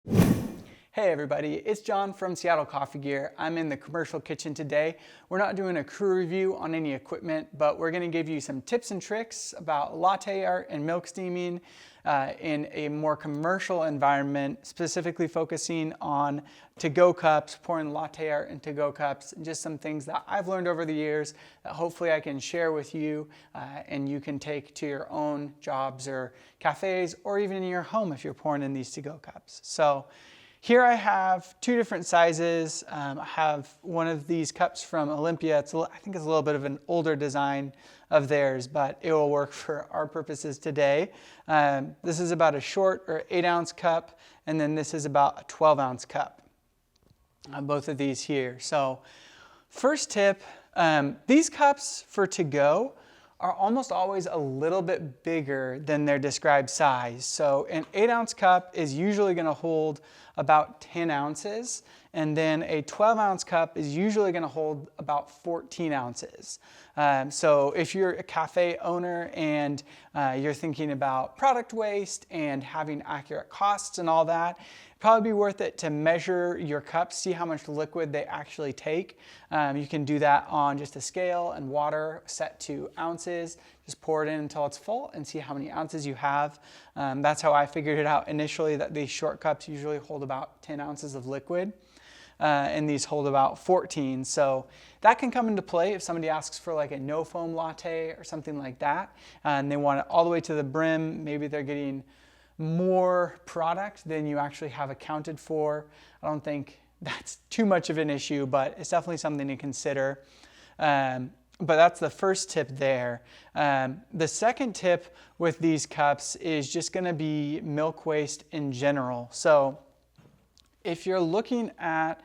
Hey everybody, it's John from Seattle Coffee Gear. I'm in the commercial kitchen today. We're not doing a crew review on any equipment, but we're gonna give you some tips and tricks about latte art and milk steaming in a more commercial environment, specifically focusing on to-go cups, pouring latte art in to-go cups, and just some things that I've learned over the years that hopefully I can share with you and you can take to your own jobs or cafes or even in your home if you're pouring in these to-go cups. So here I have two different sizes. I have one of these cups from Olympia. I think it's a little bit of an older design of theirs, but it will work for our purposes today. This is about a short or 8-ounce cup, and then this is about a 12-ounce cup. Both of these here. So first tip, these cups for to-go are almost always a little bit bigger than their described size. So an 8-ounce cup is usually gonna hold about 10 ounces, and then a 12-ounce cup is usually gonna hold about 14 ounces. So if you're a cafe owner and you're thinking about product waste and having accurate costs and all that, probably be worth it to measure your cups, see how much liquid they actually take. You can do that on just a scale and water set to ounces. Just pour it in until it's full and see how many ounces you have. That's how I figured it out initially, that these short cups usually hold about 10 ounces of liquid. And these hold about 14. So that can come into play if somebody asks for like a no foam latte or something like that, and they want it all the way to the brim. Maybe they're getting more product than you actually have accounted for. I don't think that's too much of an issue, but it's definitely something to consider. But that's the first tip there. The second tip with these cups is just gonna be milk waste in general. So if you're looking at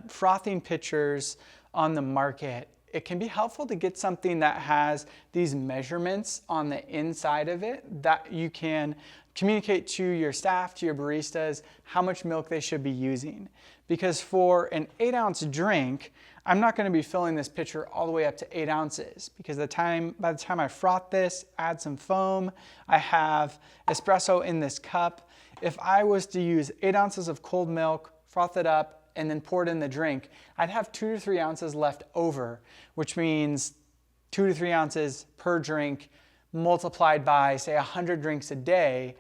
frothing pitchers on the market, it can be helpful to get something that has these measurements on the inside of it that you can communicate to your staff, to your baristas, how much milk they should be using. Because for an 8-ounce drink, I'm not gonna be filling this pitcher all the way up to 8 ounces because by the time I froth this, add some foam, I have espresso in this cup. If I was to use 8 ounces of cold milk, froth it up, and then pour it in the drink, I'd have 2 to 3 ounces left over, which means 2 to 3 ounces per drink multiplied by, say, 100 drinks a day.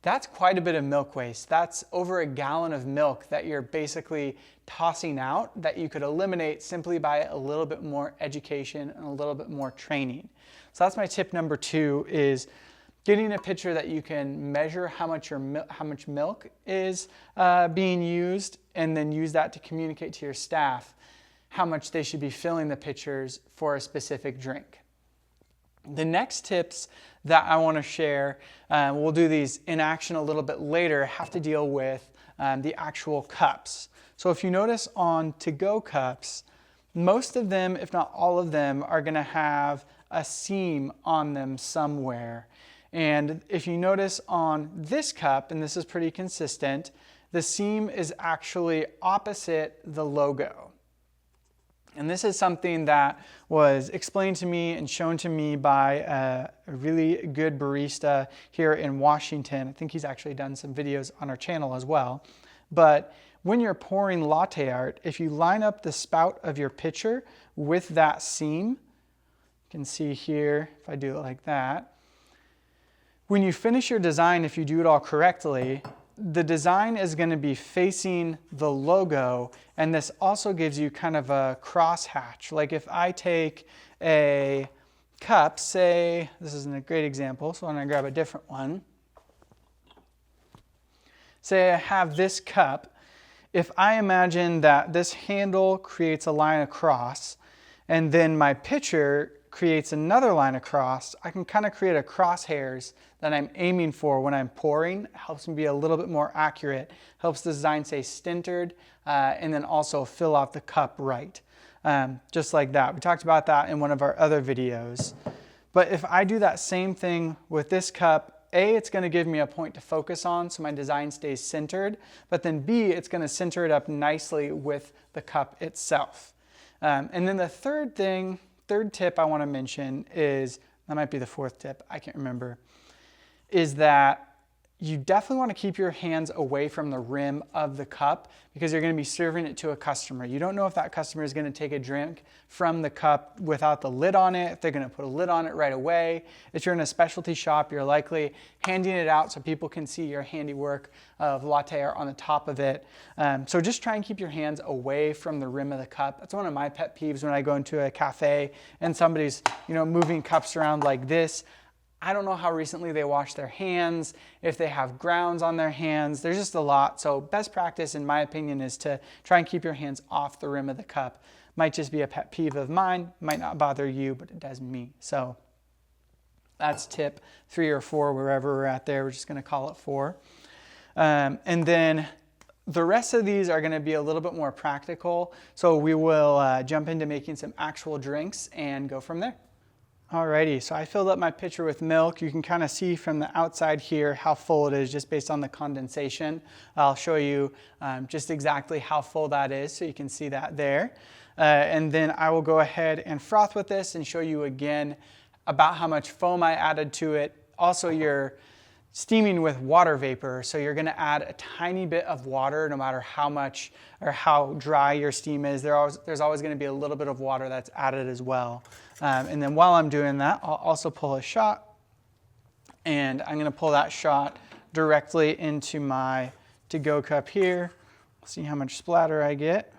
That's quite a bit of milk waste. That's over a gallon of milk that you're basically tossing out that you could eliminate simply by a little bit more education and a little bit more training. So that's my tip number 2, is getting a pitcher that you can measure how much milk is being used, and then use that to communicate to your staff how much they should be filling the pitchers for a specific drink. The next tips that I want to share, we'll do these in action a little bit later, have to deal with the actual cups. So if you notice on to-go cups, most of them, if not all of them, are going to have a seam on them somewhere. And if you notice on this cup, and this is pretty consistent, the seam is actually opposite the logo. And this is something that was explained to me and shown to me by a really good barista here in Washington. I think he's actually done some videos on our channel as well. But when you're pouring latte art, if you line up the spout of your pitcher with that seam, you can see here, if I do it like that, when you finish your design, if you do it all correctly, the design is going to be facing the logo, and this also gives you kind of a crosshatch. Like if I take a cup, say, this isn't a great example, so I'm going to grab a different one. Say I have this cup. If I imagine that this handle creates a line across, and then my pitcher creates another line across, I can kind of create a crosshairs that I'm aiming for when I'm pouring. It helps me be a little bit more accurate, helps the design stay centered, and then also fill out the cup right. Just like that. We talked about that in one of our other videos. But if I do that same thing with this cup, A, it's going to give me a point to focus on so my design stays centered, but then B, it's going to center it up nicely with the cup itself. And then the third tip I want to mention is, that might be the fourth tip, I can't remember, is that You definitely want to keep your hands away from the rim of the cup because you're going to be serving it to a customer. You don't know if that customer is going to take a drink from the cup without the lid on it, if they're going to put a lid on it right away. If you're in a specialty shop, you're likely handing it out so people can see your handiwork of latte art on the top of it. So just try and keep your hands away from the rim of the cup. That's one of my pet peeves when I go into a cafe and somebody's, moving cups around like this. I don't know how recently they wash their hands, if they have grounds on their hands. There's just a lot. So best practice, in my opinion, is to try and keep your hands off the rim of the cup. Might just be a pet peeve of mine. Might not bother you, but it does me. So that's tip 3 or 4, wherever we're at there. We're just going to call it 4. And then the rest of these are going to be a little bit more practical. So we will jump into making some actual drinks and go from there. Alrighty, so I filled up my pitcher with milk. You can kind of see from the outside here how full it is just based on the condensation. I'll show you just exactly how full that is so you can see that there. And then I will go ahead and froth with this and show you again about how much foam I added to it. Also, you're steaming with water vapor, so you're going to add a tiny bit of water no matter how much or how dry your steam is. There's always going to be a little bit of water that's added as well. And then while I'm doing that, I'll also pull a shot, and I'm going to pull that shot directly into my to-go cup here. See how much splatter I get.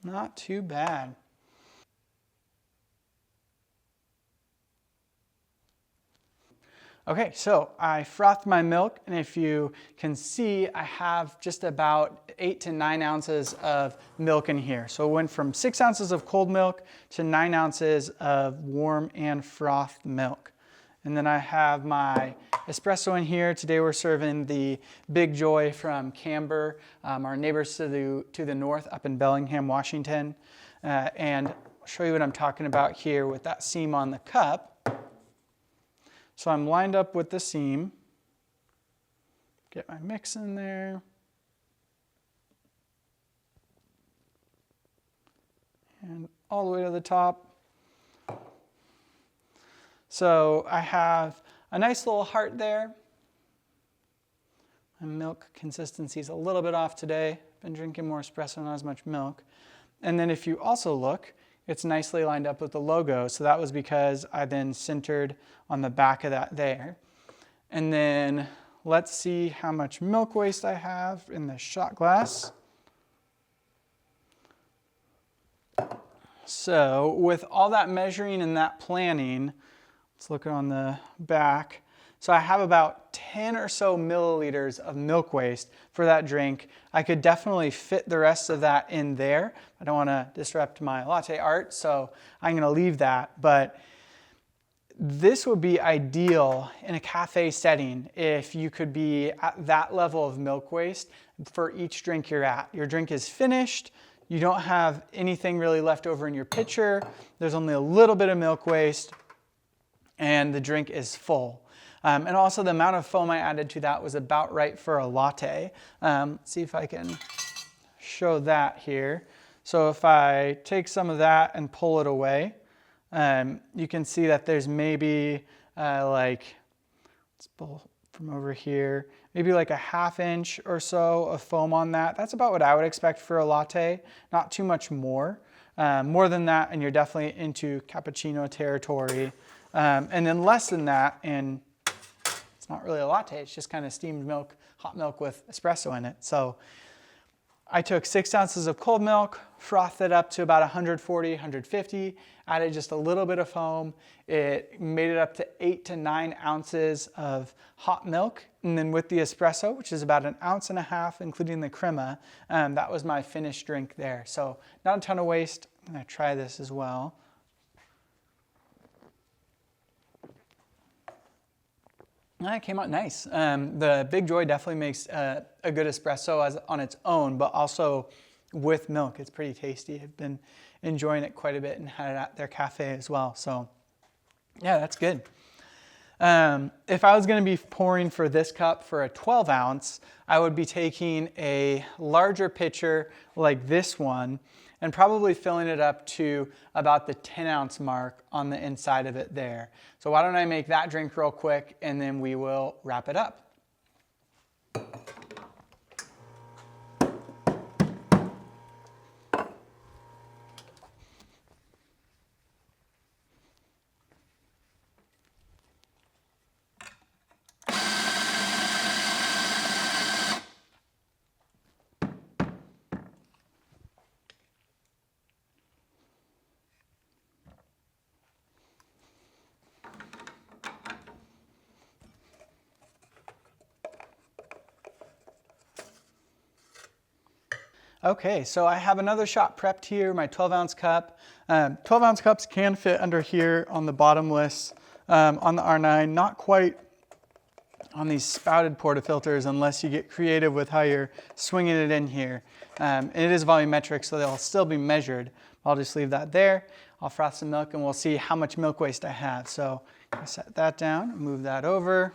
Not too bad. Okay, so I frothed my milk, and if you can see, I have just about 8 to 9 ounces of milk in here. So it went from 6 ounces of cold milk to 9 ounces of warm and frothed milk. And then I have my espresso in here. Today we're serving the Big Joy from Camber, our neighbors to the north up in Bellingham, Washington. And I'll show you what I'm talking about here with that seam on the cup. So I'm lined up with the seam. Get my mix in there. And all the way to the top. So I have a nice little heart there. My milk consistency is a little bit off today. I've been drinking more espresso, not as much milk. And then if you also look, it's nicely lined up with the logo. So that was because I then centered on the back of that there. And then let's see how much milk waste I have in this shot glass. So with all that measuring and that planning, let's look on the back. So I have about 10 or so milliliters of milk waste for that drink. I could definitely fit the rest of that in there. I don't want to disrupt my latte art, so I'm going to leave that. But this would be ideal in a cafe setting if you could be at that level of milk waste for each drink you're at. Your drink is finished. You don't have anything really left over in your pitcher. There's only a little bit of milk waste, and the drink is full. And also the amount of foam I added to that was about right for a latte. Let's see if I can show that here. So if I take some of that and pull it away, you can see that there's maybe let's pull from over here, maybe like a 1/2 inch or so of foam on that. That's about what I would expect for a latte, not too much more. More than that, and you're definitely into cappuccino territory. And then less than that, and it's not really a latte, it's just kind of steamed milk, hot milk with espresso in it. So I took 6 ounces of cold milk, frothed it up to about 140, 150, added just a little bit of foam. It made it up to 8 to 9 ounces of hot milk. And then with the espresso, which is about 1.5 ounces, including the crema, that was my finished drink there. So not a ton of waste. I'm gonna try this as well. It came out nice. The Big Joy definitely makes a good espresso on its own, but also with milk, it's pretty tasty. I've been enjoying it quite a bit and had it at their cafe as well. So yeah, that's good. If I was gonna be pouring for this cup for a 12 ounce, I would be taking a larger pitcher like this one and probably filling it up to about the 10 ounce mark on the inside of it there. So why don't I make that drink real quick and then we will wrap it up. Okay, so I have another shot prepped here, my 12 ounce cup. 12 ounce cups can fit under here on the bottomless, on the R9, not quite on these spouted portafilters unless you get creative with how you're swinging it in here. And it is volumetric, so they'll still be measured. I'll just leave that there. I'll froth some milk and we'll see how much milk waste I have. So I set that down, move that over.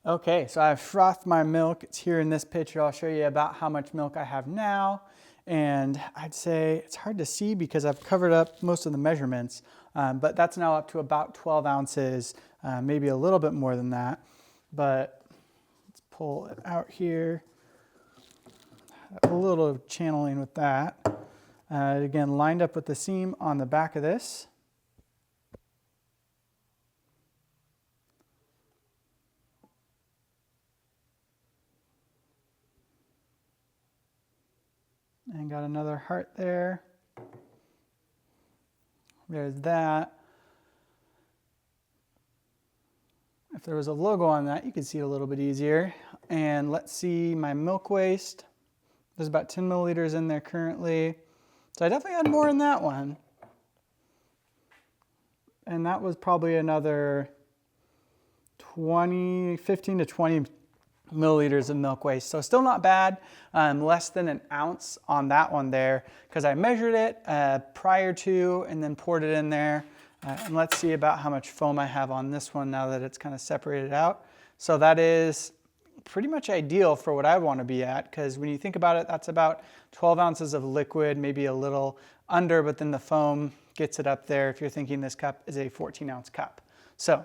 Okay, so I've frothed my milk. It's here in this pitcher. I'll show you about how much milk I have now. And I'd say it's hard to see because I've covered up most of the measurements, but that's now up to about 12 ounces, maybe a little bit more than that. But let's pull it out here. A little channeling with that. Again, lined up with the seam on the back of this. And got another heart there. There's that. If there was a logo on that, you could see it a little bit easier. And let's see my milk waste. There's about 10 milliliters in there currently. So I definitely had more in that one. And that was probably another 15 to 20 milliliters of milk waste. So still not bad, less than an ounce on that one there because I measured it prior to and then poured it in there. And let's see about how much foam I have on this one now that it's kind of separated out. So that is pretty much ideal for what I want to be at because when you think about it, that's about 12 ounces of liquid, maybe a little under, but then the foam gets it up there if you're thinking this cup is a 14 ounce cup. So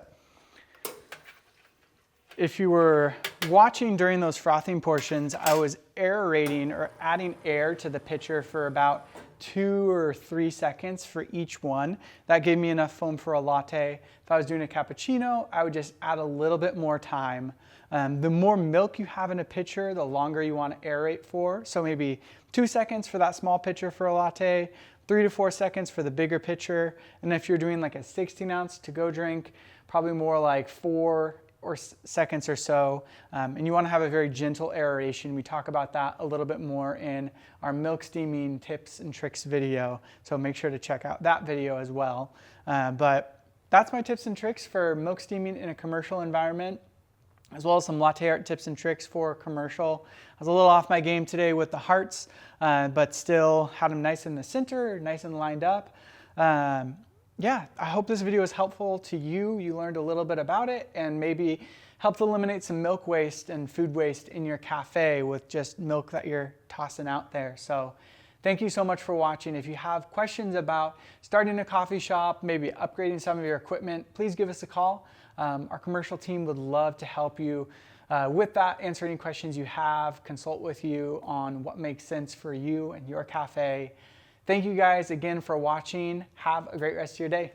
if you were watching during those frothing portions, I was aerating or adding air to the pitcher for about 2 or 3 seconds for each one. That gave me enough foam for a latte. If I was doing a cappuccino, I would just add a little bit more time. The more milk you have in a pitcher, the longer you want to aerate for. So maybe 2 seconds for that small pitcher for a latte, 3 to 4 seconds for the bigger pitcher. And if you're doing like a 16 ounce to-go drink, probably more like 4 seconds or so, and you want to have a very gentle aeration. We talk about that a little bit more in our milk steaming tips and tricks video, so make sure to check out that video as well. But that's my tips and tricks for milk steaming in a commercial environment, as well as some latte art tips and tricks for commercial. I was a little off my game today with the hearts, but still had them nice in the center, nice and lined up. Yeah, I hope this video was helpful to you. You learned a little bit about it and maybe helped eliminate some milk waste and food waste in your cafe with just milk that you're tossing out there. So thank you so much for watching. If you have questions about starting a coffee shop, maybe upgrading some of your equipment, please give us a call. Our commercial team would love to help you with that, answer any questions you have, consult with you on what makes sense for you and your cafe. Thank you guys again for watching. Have a great rest of your day.